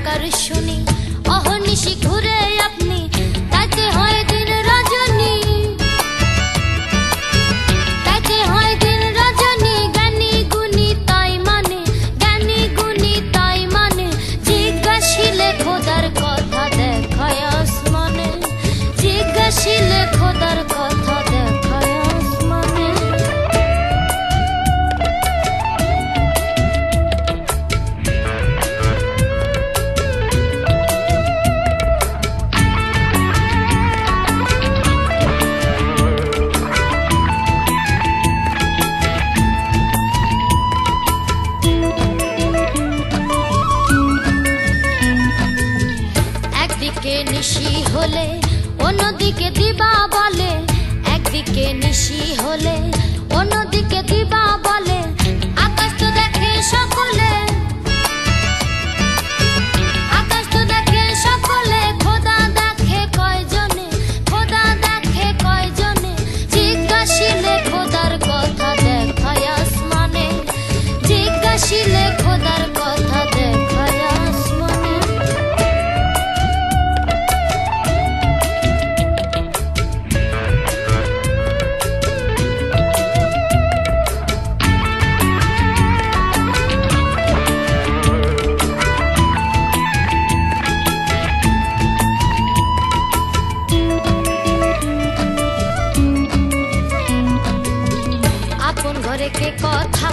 ডাকার শুনি অহর্নিশি ঘুরে আপনি তাইতে হয় দিন রজনী তাইতে হয় দিন রজনী জ্ঞানী গুণী তাই মানে জ্ঞানী গুণী তাই মানে জিজ্ঞাসিলে খোদার কথা দেখায় আসমানে জিজ্ঞাসিলে খোদার কথা দেখায় আসমানে একদিকে নিশি হলে অন্যদিকে দিবা বলে একদিকে নিশি হলে অন্যদিকে দিবা বলে আকাশ তো দেখে সকলে আকাশ তো দেখে সকলে খোদা দেখে কয়জনে খোদা দেখে কয়জনে জিজ্ঞাসিলে খোদার কথা দেখায় আসমানে জিজ্ঞাসিলে খোদার কথা দেখায় আসমানে আপন ঘরে কে কথা